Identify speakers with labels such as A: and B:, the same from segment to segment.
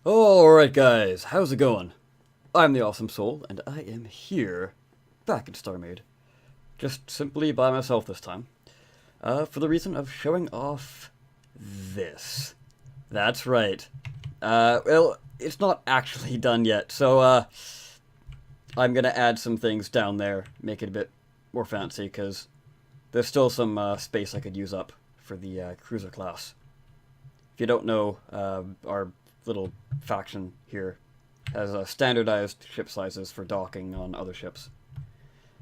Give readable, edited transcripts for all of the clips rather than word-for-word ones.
A: Alright guys, how's it going? I'm the Awesome Soul, and I am here, back in Starmade. Just simply by myself this time. For the reason of showing off this. That's right. Well, it's not actually done yet, so I'm gonna add some things down there, make it a bit more fancy, because there's still some space I could use up for the cruiser class. If you don't know, our little faction here has standardized ship sizes for docking on other ships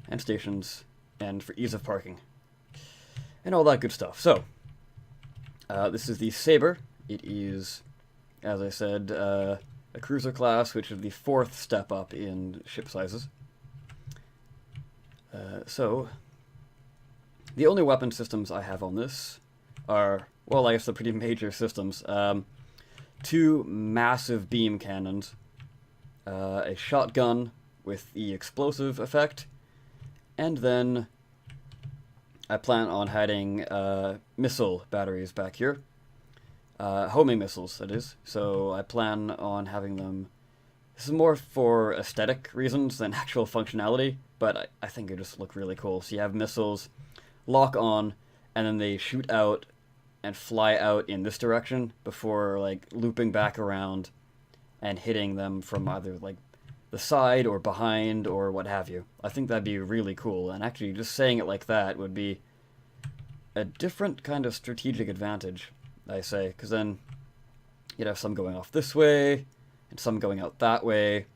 A: and stations and for ease of parking and all that good stuff. So, this is the Sabre. It is, as I said, a cruiser class, which is the fourth step up in ship sizes. So, the only weapon systems I have on this are, well, I guess they're pretty major systems. Two massive beam cannons, a shotgun with the explosive effect, and then I plan on hiding missile batteries back here. Homing missiles, that is. So I plan on having them. This is more for aesthetic reasons than actual functionality, but I think it just look really cool. So you have missiles lock on, and then they shoot out and fly out in this direction before like looping back around and hitting them from either like the side or behind or what have you. I think that'd be really cool, and actually just saying it like that would be a different kind of strategic advantage, I say, because then you'd have some going off this way and some going out that way,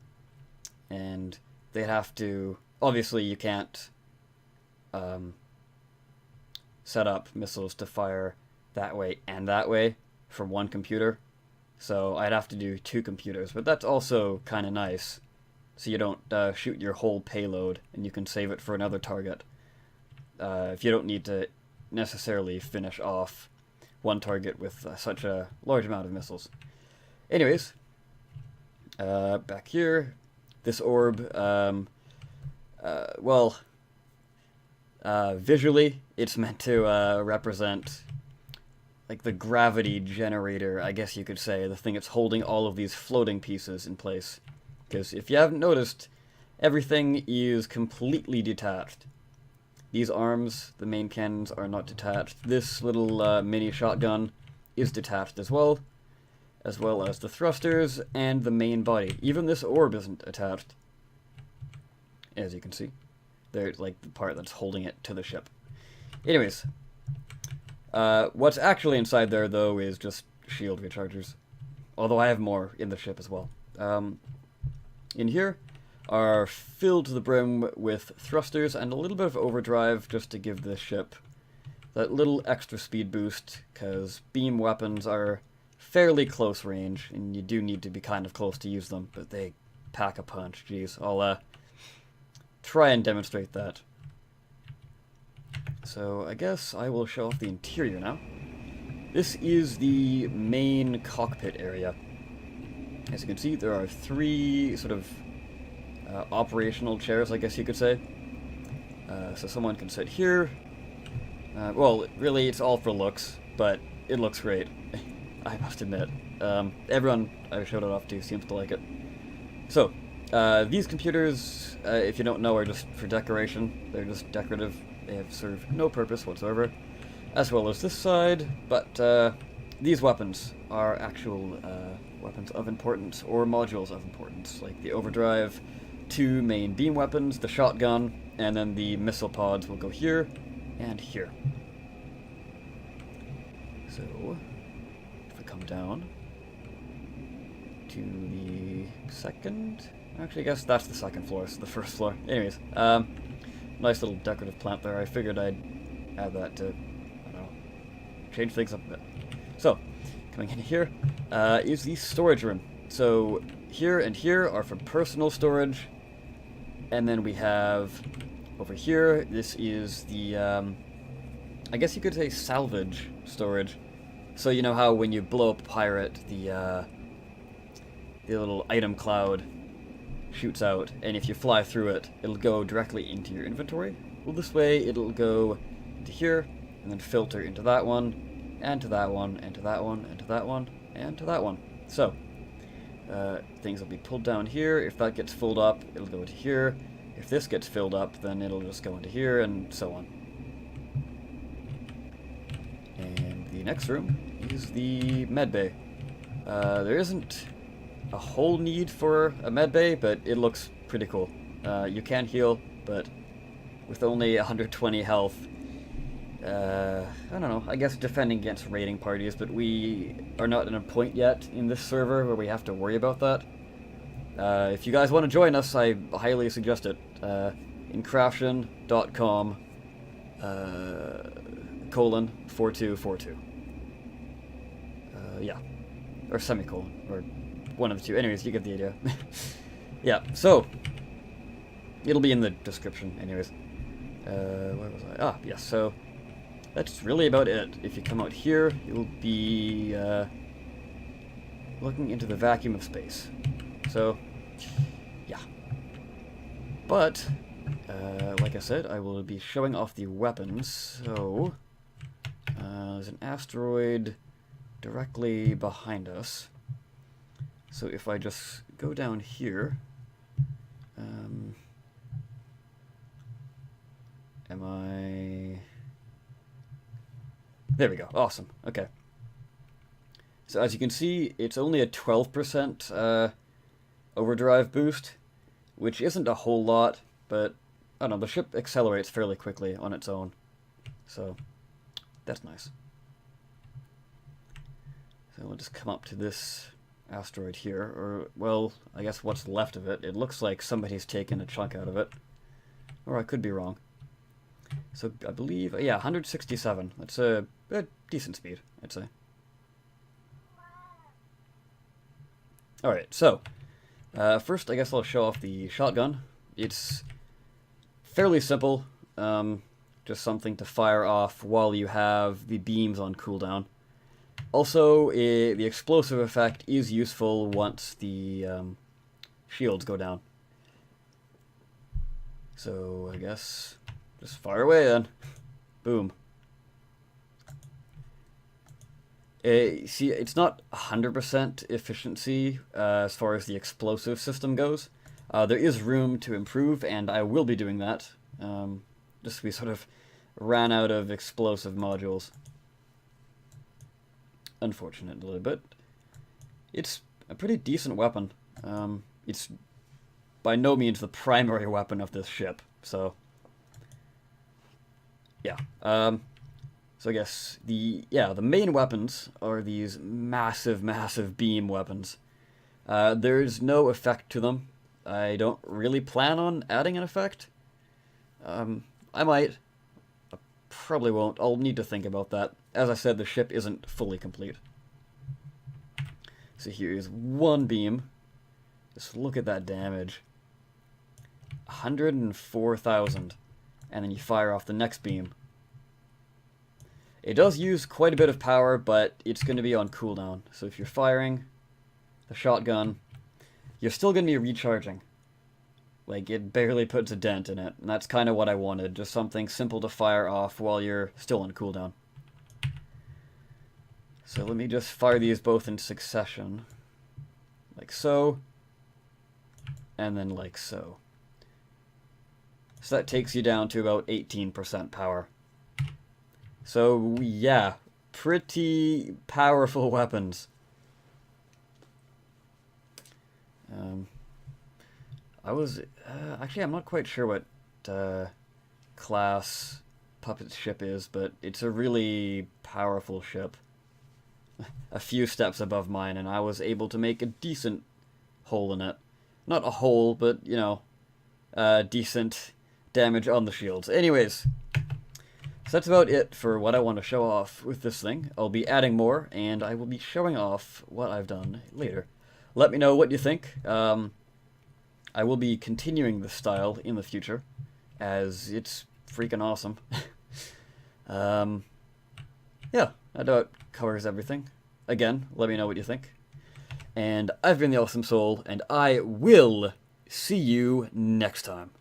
A: and they'd have to, obviously you can't set up missiles to fire that way and that way from one computer. So I'd have to do two computers, but that's also kind of nice. So you don't shoot your whole payload and you can save it for another target. If you don't need to necessarily finish off one target with such a large amount of missiles. Anyways, back here, this orb, visually it's meant to represent like the gravity generator, I guess you could say, the thing that's holding all of these floating pieces in place. Because if you haven't noticed, everything is completely detached. These arms, the main cannons, are not detached. This little mini shotgun is detached as well as the thrusters and the main body. Even this orb isn't attached, as you can see. There's like the part that's holding it to the ship. Anyways, what's actually inside there, though, is just shield rechargers. Although I have more in the ship as well. In here are filled to the brim with thrusters and a little bit of overdrive just to give the ship that little extra speed boost, because beam weapons are fairly close range, and you do need to be kind of close to use them, but they pack a punch. Jeez, I'll try and demonstrate that. So I guess I will show off the interior now. This is the main cockpit area. As you can see, there are three sort of operational chairs, I guess you could say. So someone can sit here. Well, really, it's all for looks, but it looks great, I must admit. Everyone I showed it off to seems to like it. So, these computers, if you don't know, are just for decoration. They're just decorative. They have sort of no purpose whatsoever, as well as this side, but these weapons are actual weapons of importance, or modules of importance, like the overdrive, two main beam weapons, the shotgun, and then the missile pods will go here and here. So, if we come down to the second, actually I guess that's the second floor, so the first floor. Anyways, nice little decorative plant there. I figured I'd add that to, I don't know, change things up a bit. So, coming in here is the storage room. So, here and here are for personal storage. And then we have, over here, this is the, I guess you could say salvage storage. So, you know how when you blow up a pirate, the little item cloud shoots out, and if you fly through it, it'll go directly into your inventory. Well, this way it'll go into here, and then filter into that one, and to that one, and to that one, and to that one, and to that one. So, things will be pulled down here. If that gets filled up, it'll go into here. If this gets filled up, then it'll just go into here, and so on. And the next room is the medbay. There isn't a whole need for a medbay, but it looks pretty cool. You can heal, but with only 120 health, I don't know, I guess defending against raiding parties, but we are not at a point yet in this server where we have to worry about that. If you guys want to join us, I highly suggest it. Incraftion.com :4242. Yeah. Or semicolon, or one of the two. Anyways, you get the idea. Yeah, so it'll be in the description anyways. Where was I? Ah, yes, so that's really about it. If you come out here, you'll be looking into the vacuum of space. So, yeah. But, like I said, I will be showing off the weapons. So, there's an asteroid directly behind us. So if I just go down here, am I... There we go. Awesome. Okay. So as you can see, it's only a 12% overdrive boost, which isn't a whole lot, but I don't know, the ship accelerates fairly quickly on its own. So that's nice. So we'll just come up to this asteroid here, or, well, I guess what's left of it. It looks like somebody's taken a chunk out of it. Or I could be wrong. So I believe, yeah, 167. That's a decent speed, I'd say. Alright, so, first I guess I'll show off the shotgun. It's fairly simple, just something to fire off while you have the beams on cooldown. Also, the explosive effect is useful once the shields go down. So, I guess, just fire away then. Boom. See, it's not 100% efficiency as far as the explosive system goes. There is room to improve, and I will be doing that. Just we sort of ran out of explosive modules. Unfortunately, but it's a pretty decent weapon. It's by no means the primary weapon of this ship, so yeah. So I guess the main weapons are these massive beam weapons. There's no effect to them. I don't really plan on adding an effect. I might. I probably won't. I'll need to think about that. As I said, the ship isn't fully complete. So here is one beam. Just look at that damage. 104,000. And then you fire off the next beam. It does use quite a bit of power, but it's going to be on cooldown. So if you're firing the shotgun, you're still going to be recharging. Like, it barely puts a dent in it. And that's kind of what I wanted. Just something simple to fire off while you're still on cooldown. So let me just fire these both in succession. Like so. And then like so. So that takes you down to about 18% power. So, yeah. Pretty powerful weapons. Actually, I'm not quite sure what class Puppet's ship is, but it's a really powerful ship. A few steps above mine, and I was able to make a decent hole in it. Not a hole, but, you know, decent damage on the shields. Anyways, so that's about it for what I want to show off with this thing. I'll be adding more, and I will be showing off what I've done later. Let me know what you think. I will be continuing this style in the future, as it's freaking awesome. Yeah, that about covers everything. Again, let me know what you think. And I've been the Awesome Soul, and I will see you next time.